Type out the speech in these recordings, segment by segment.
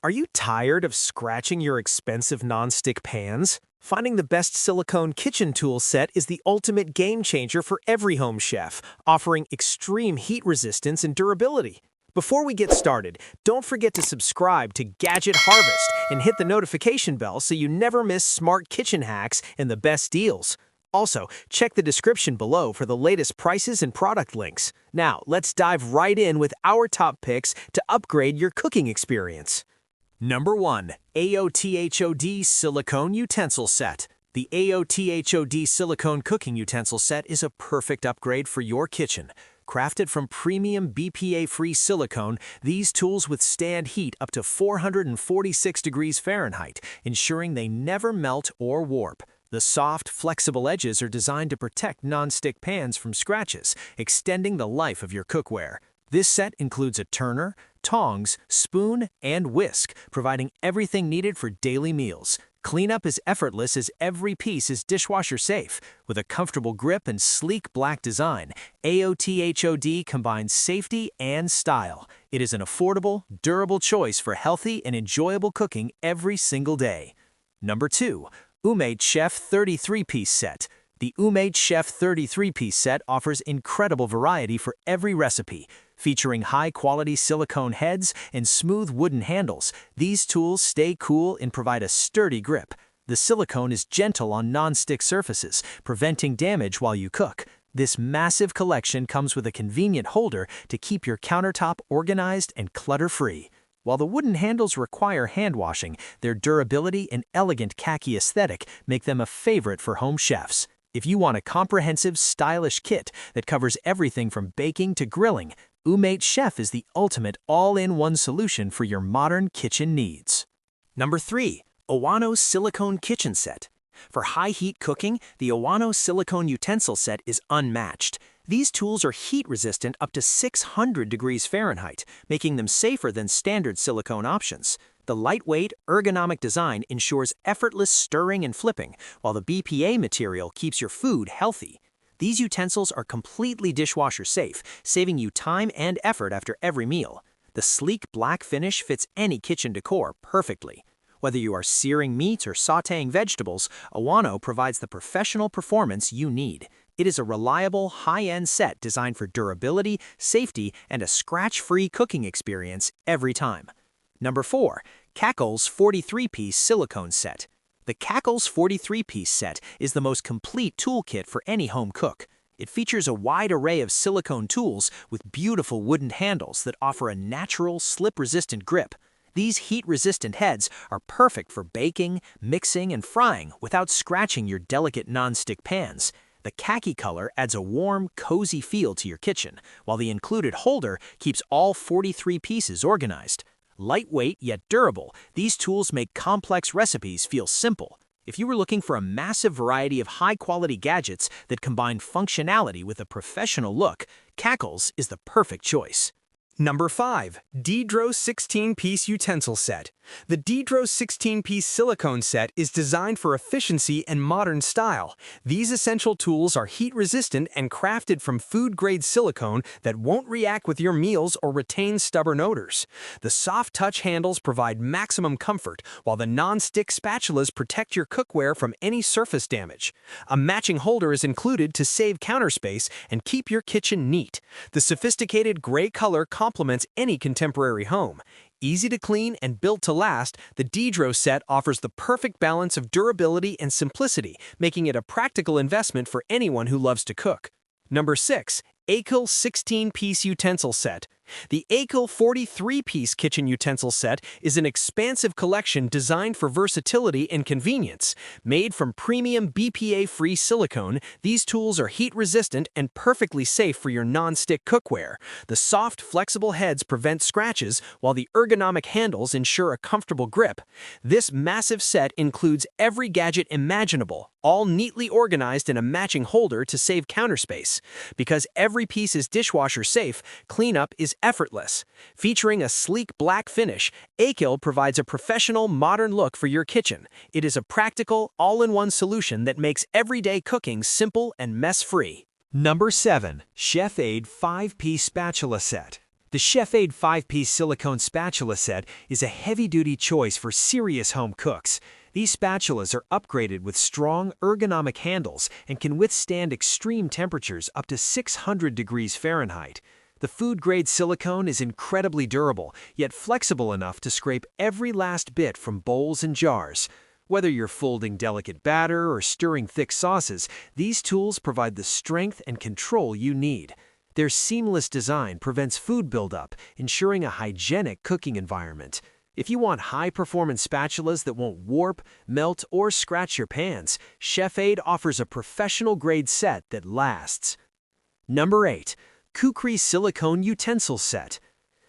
Are you tired of scratching your expensive non-stick pans? Finding the best silicone kitchen tool set is the ultimate game changer for every home chef, offering extreme heat resistance and durability. Before we get started, don't forget to subscribe to Gadget Harvest and hit the notification bell so you never miss smart kitchen hacks and the best deals. Also, check the description below for the latest prices and product links. Now, let's dive right in with our top picks to upgrade your cooking experience. Number 1. AOTHOD Silicone Utensil Set. The AOTHOD Silicone Cooking Utensil Set is a perfect upgrade for your kitchen. Crafted from premium BPA-free silicone, these tools withstand heat up to 446 degrees Fahrenheit, ensuring they never melt or warp. The soft, flexible edges are designed to protect non-stick pans from scratches, extending the life of your cookware. This set includes a turner, tongs, spoon, and whisk, providing everything needed for daily meals. Cleanup is effortless as every piece is dishwasher safe. With a comfortable grip and sleek black design, AOTHOD combines safety and style. It is an affordable, durable choice for healthy and enjoyable cooking every single day. Number 2. Umate Chef 33-Piece Set. The Umate Chef 33-Piece Set offers incredible variety for every recipe. Featuring high-quality silicone heads and smooth wooden handles, these tools stay cool and provide a sturdy grip. The silicone is gentle on non-stick surfaces, preventing damage while you cook. This massive collection comes with a convenient holder to keep your countertop organized and clutter-free. While the wooden handles require hand washing, their durability and elegant khaki aesthetic make them a favorite for home chefs. If you want a comprehensive, stylish kit that covers everything from baking to grilling, Umate Chef is the ultimate all-in-one solution for your modern kitchen needs. Number 3. Owano Silicone Kitchen Set. For high-heat cooking, the Owano Silicone Utensil Set is unmatched. These tools are heat-resistant up to 600 degrees Fahrenheit, making them safer than standard silicone options. The lightweight, ergonomic design ensures effortless stirring and flipping, while the BPA material keeps your food healthy. These utensils are completely dishwasher safe, saving you time and effort after every meal. The sleek black finish fits any kitchen decor perfectly. Whether you are searing meat or sautéing vegetables, Owano provides the professional performance you need. It is a reliable, high-end set designed for durability, safety, and a scratch-free cooking experience every time. Number 4. Cackle's 43-Piece Silicone Set. The Cackle's 43-Piece Set is the most complete toolkit for any home cook. It features a wide array of silicone tools with beautiful wooden handles that offer a natural, slip-resistant grip. These heat-resistant heads are perfect for baking, mixing, and frying without scratching your delicate non-stick pans. The khaki color adds a warm, cozy feel to your kitchen, while the included holder keeps all 43 pieces organized. Lightweight yet durable, these tools make complex recipes feel simple. If you were looking for a massive variety of high-quality gadgets that combine functionality with a professional look, Cackle's is the perfect choice. Number 5. Dedro 16-Piece Utensil Set. The Dedro 16-Piece Silicone Set is designed for efficiency and modern style. These essential tools are heat-resistant and crafted from food-grade silicone that won't react with your meals or retain stubborn odors. The soft-touch handles provide maximum comfort, while the non-stick spatulas protect your cookware from any surface damage. A matching holder is included to save counter space and keep your kitchen neat. The sophisticated gray color complements any contemporary home. Easy to clean and built to last, the Dedro set offers the perfect balance of durability and simplicity, making it a practical investment for anyone who loves to cook. Number 6. Akel 16-Piece Utensil Set. The Akel 43-Piece Kitchen Utensil Set is an expansive collection designed for versatility and convenience. Made from premium BPA-free silicone, these tools are heat-resistant and perfectly safe for your non-stick cookware. The soft, flexible heads prevent scratches, while the ergonomic handles ensure a comfortable grip. This massive set includes every gadget imaginable, all neatly organized in a matching holder to save counter space. Because every piece is dishwasher safe, cleanup is effortless. Featuring a sleek black finish, Akel provides a professional, modern look for your kitchen. It is a practical, all-in-one solution that makes everyday cooking simple and mess-free. Number 7. Chef Aid 5-Piece Spatula Set. The Chef-Aid 5-piece silicone spatula set is a heavy-duty choice for serious home cooks. These spatulas are upgraded with strong, ergonomic handles and can withstand extreme temperatures up to 600 degrees Fahrenheit. The food-grade silicone is incredibly durable, yet flexible enough to scrape every last bit from bowls and jars. Whether you're folding delicate batter or stirring thick sauces, these tools provide the strength and control you need. Their seamless design prevents food buildup, ensuring a hygienic cooking environment. If you want high-performance spatulas that won't warp, melt, or scratch your pans, Chef-Aid offers a professional-grade set that lasts. Number 8. Cookware Silicone Utensil Set.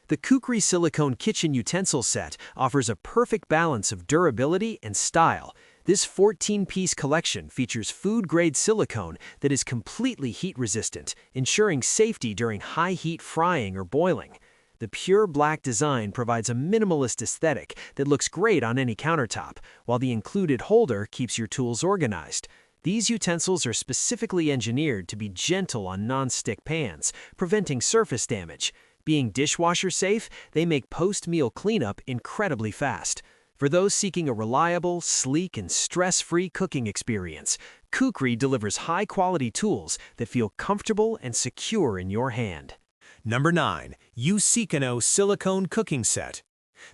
The Cookware Silicone Kitchen Utensil Set offers a perfect balance of durability and style. This 14-piece collection features food-grade silicone that is completely heat-resistant, ensuring safety during high-heat frying or boiling. The pure black design provides a minimalist aesthetic that looks great on any countertop, while the included holder keeps your tools organized. These utensils are specifically engineered to be gentle on non-stick pans, preventing surface damage. Being dishwasher safe, they make post-meal cleanup incredibly fast. For those seeking a reliable, sleek, and stress-free cooking experience, Cookware delivers high-quality tools that feel comfortable and secure in your hand. Number 9. Silicone Silicone Cooking Set.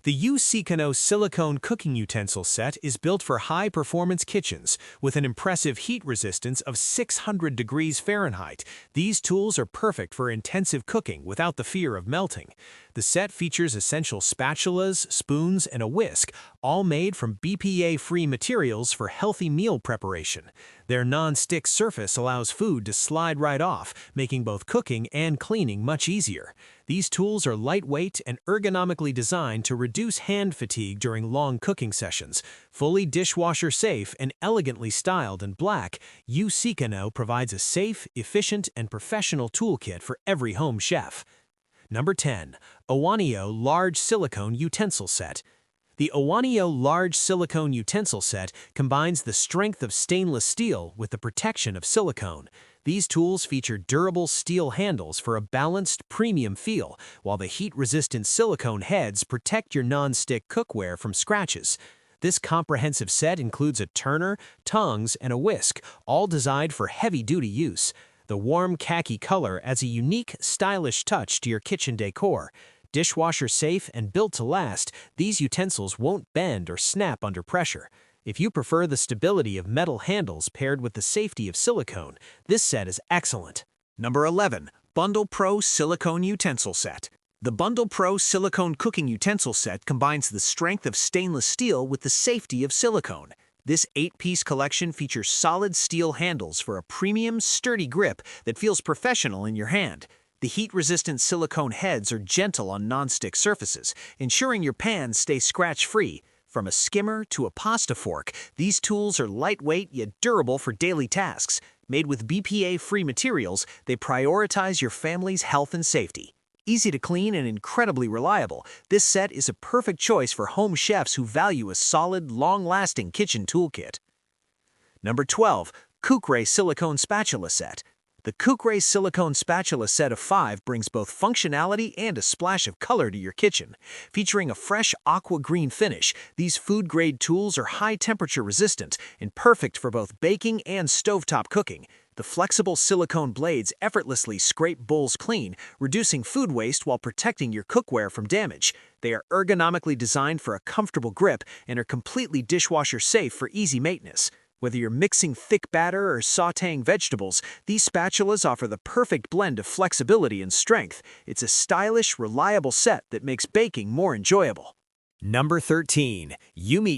The Silicone Silicone Cooking Utensil Set is built for high-performance kitchens with an impressive heat resistance of 600 degrees Fahrenheit. These tools are perfect for intensive cooking without the fear of melting. The set features essential spatulas, spoons, and a whisk, all made from BPA-free materials for healthy meal preparation. Their non-stick surface allows food to slide right off, making both cooking and cleaning much easier. These tools are lightweight and ergonomically designed to reduce hand fatigue during long cooking sessions. Fully dishwasher safe and elegantly styled in black, Silicone provides a safe, efficient, and professional toolkit for every home chef. Number 10. Utensil Large Silicone Utensil Set. The Utensil Large Silicone Utensil Set combines the strength of stainless steel with the protection of silicone. These tools feature durable steel handles for a balanced, premium feel, while the heat-resistant silicone heads protect your non-stick cookware from scratches. This comprehensive set includes a turner, tongs, and a whisk, all designed for heavy-duty use. The warm khaki color adds a unique, stylish touch to your kitchen decor. Dishwasher safe and built to last, these utensils won't bend or snap under pressure. If you prefer the stability of metal handles paired with the safety of silicone, this set is excellent. Number 11. Bundle Pro Silicone Utensil Set. The Bundle Pro Silicone Cooking Utensil Set combines the strength of stainless steel with the safety of silicone. This 8-piece collection features solid steel handles for a premium, sturdy grip that feels professional in your hand. The heat-resistant silicone heads are gentle on non-stick surfaces, ensuring your pans stay scratch-free. From a skimmer to a pasta fork, these tools are lightweight yet durable for daily tasks. Made with BPA-free materials, they prioritize your family's health and safety. Easy to clean and incredibly reliable, this set is a perfect choice for home chefs who value a solid, long-lasting kitchen toolkit. Number 12. Cookware Silicone Spatula Set. The Cookware Silicone Spatula Set of 5 brings both functionality and a splash of color to your kitchen. Featuring a fresh aqua green finish, these food-grade tools are high-temperature resistant and perfect for both baking and stovetop cooking. The flexible silicone blades effortlessly scrape bowls clean, reducing food waste while protecting your cookware from damage. They are ergonomically designed for a comfortable grip and are completely dishwasher safe for easy maintenance. Whether you're mixing thick batter or sautéing vegetables, these spatulas offer the perfect blend of flexibility and strength. It's a stylish, reliable set that makes baking more enjoyable. Number 13.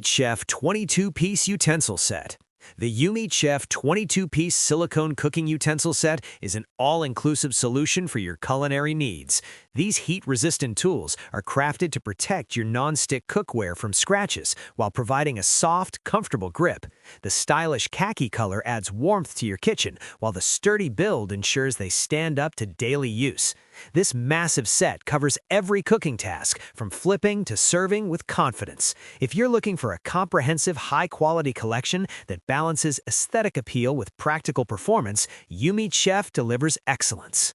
Chef 22-piece Utensil Set. The Chef 22-piece silicone cooking utensil set is an all-inclusive solution for your culinary needs. These heat-resistant tools are crafted to protect your non-stick cookware from scratches while providing a soft, comfortable grip. The stylish khaki color adds warmth to your kitchen, while the sturdy build ensures they stand up to daily use. This massive set covers every cooking task, from flipping to serving with confidence. If you're looking for a comprehensive, high-quality collection that balances aesthetic appeal with practical performance, Chef delivers excellence.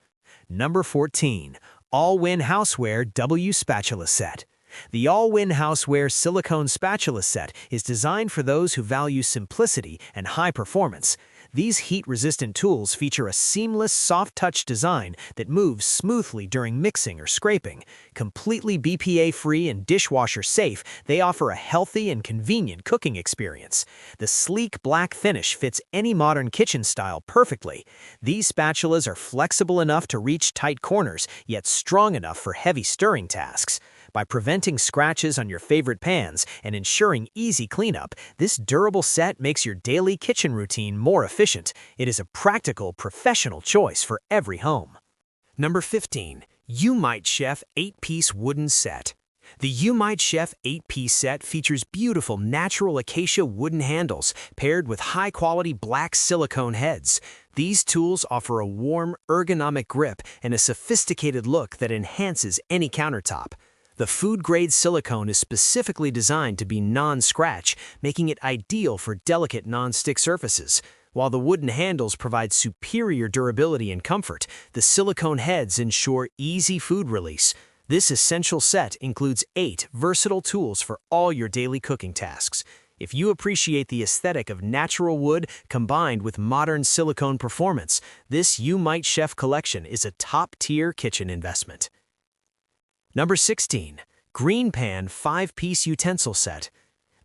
Number 14. All-Win Houseware W Spatula Set. The All-Win Houseware Silicone Spatula Set is designed for those who value simplicity and high performance. These heat-resistant tools feature a seamless, soft-touch design that moves smoothly during mixing or scraping. Completely BPA-free and dishwasher-safe, they offer a healthy and convenient cooking experience. The sleek black finish fits any modern kitchen style perfectly. These spatulas are flexible enough to reach tight corners, yet strong enough for heavy stirring tasks. By preventing scratches on your favorite pans and ensuring easy cleanup, this durable set makes your daily kitchen routine more efficient. It is a practical, professional choice for every home. Number 15. UMITE-Chef 8-Piece Wooden Set. The UMITE-Chef 8-Piece Set features beautiful natural acacia wooden handles paired with high-quality black silicone heads. These tools offer a warm, ergonomic grip and a sophisticated look that enhances any countertop. The food-grade silicone is specifically designed to be non-scratch, making it ideal for delicate non-stick surfaces. While the wooden handles provide superior durability and comfort, the silicone heads ensure easy food release. This essential set includes 8 versatile tools for all your daily cooking tasks. If you appreciate the aesthetic of natural wood combined with modern silicone performance, this UMITE-Chef collection is a top-tier kitchen investment. Number 16. Green Pan 5-Piece Utensil Set.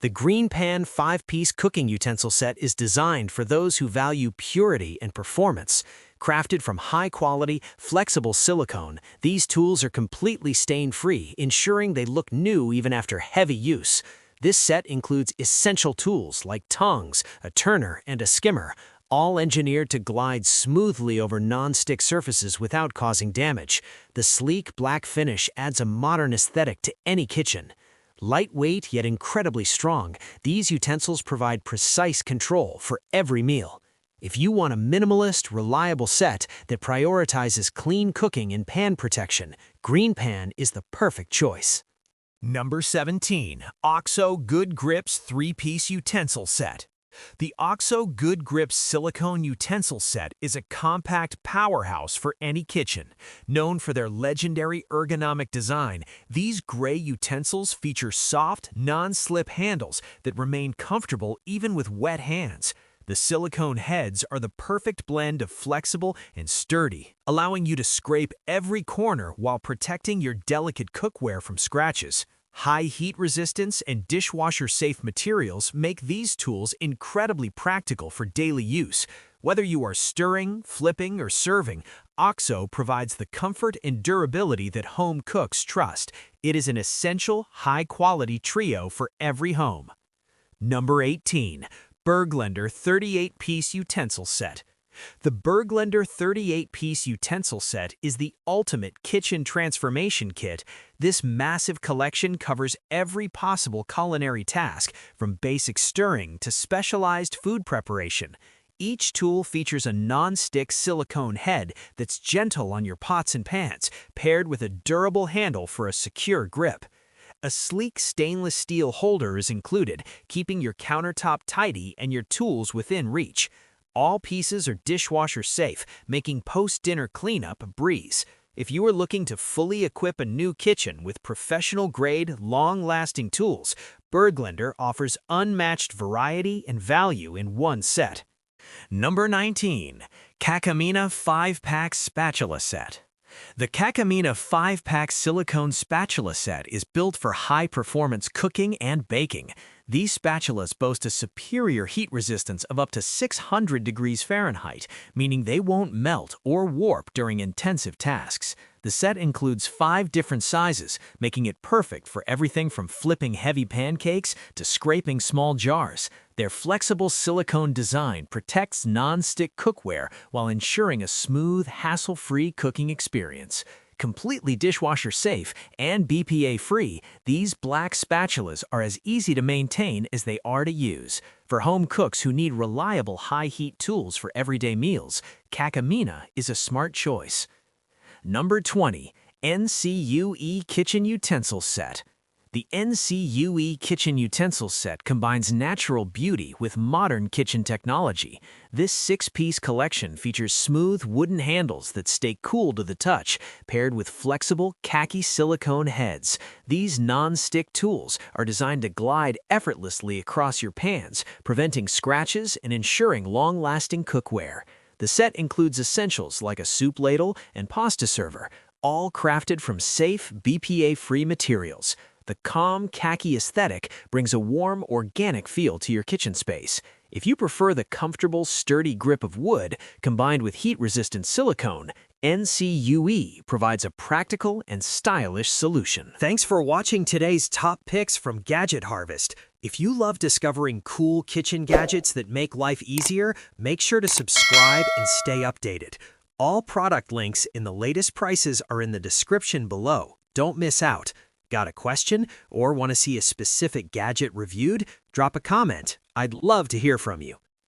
The Green Pan 5-Piece Cooking Utensil Set is designed for those who value purity and performance. Crafted from high-quality, flexible silicone, these tools are completely stain-free, ensuring they look new even after heavy use. This set includes essential tools like tongs, a turner, and a skimmer, all engineered to glide smoothly over non-stick surfaces without causing damage. The sleek black finish adds a modern aesthetic to any kitchen. Lightweight yet incredibly strong, these utensils provide precise control for every meal. If you want a minimalist, reliable set that prioritizes clean cooking and pan protection, Green Pan is the perfect choice. Number 17. OXO Good Grips 3-Piece Utensil Set. The OXO Good Grips Silicone Utensil Set is a compact powerhouse for any kitchen. Known for their legendary ergonomic design, these gray utensils feature soft, non-slip handles that remain comfortable even with wet hands. The silicone heads are the perfect blend of flexible and sturdy, allowing you to scrape every corner while protecting your delicate cookware from scratches. High heat resistance and dishwasher-safe materials make these tools incredibly practical for daily use. Whether you are stirring, flipping, or serving, OXO provides the comfort and durability that home cooks trust. It is an essential, high-quality trio for every home. Number 18. Berglander 38-Piece Utensil Set. The Berglander 38-Piece Utensil Set is the ultimate kitchen transformation kit. This massive collection covers every possible culinary task, from basic stirring to specialized food preparation. Each tool features a non-stick silicone head that's gentle on your pots and pans, paired with a durable handle for a secure grip. A sleek stainless steel holder is included, keeping your countertop tidy and your tools within reach. All pieces are dishwasher safe, making post-dinner cleanup a breeze. If you are looking to fully equip a new kitchen with professional-grade, long-lasting tools, Berglander offers unmatched variety and value in one set. Number 19. Cacamina 5-Pack Spatula Set. The Cacamina 5-Pack Silicone Spatula Set is built for high-performance cooking and baking. These spatulas boast a superior heat resistance of up to 600 degrees Fahrenheit, meaning they won't melt or warp during intensive tasks. The set includes 5 different sizes, making it perfect for everything from flipping heavy pancakes to scraping small jars. Their flexible silicone design protects non-stick cookware while ensuring a smooth, hassle-free cooking experience. Completely dishwasher safe and BPA-free, these black spatulas are as easy to maintain as they are to use. For home cooks who need reliable high-heat tools for everyday meals, Cacamina is a smart choice. Number 20. NCUE Kitchen Utensil Set. The NCUE Kitchen Utensils set combines natural beauty with modern kitchen technology. This six-piece collection features smooth wooden handles that stay cool to the touch, paired with flexible khaki silicone heads. These non-stick tools are designed to glide effortlessly across your pans, preventing scratches and ensuring long-lasting cookware. The set includes essentials like a soup ladle and pasta server, all crafted from safe, BPA-free materials. The calm, khaki aesthetic brings a warm, organic feel to your kitchen space. If you prefer the comfortable, sturdy grip of wood combined with heat-resistant silicone, NCUE provides a practical and stylish solution. Thanks for watching today's top picks from Gadget Harvest. If you love discovering cool kitchen gadgets that make life easier, make sure to subscribe and stay updated. All product links in the latest prices are in the description below. Don't miss out. Got a question or want to see a specific gadget reviewed? Drop a comment. I'd love to hear from you.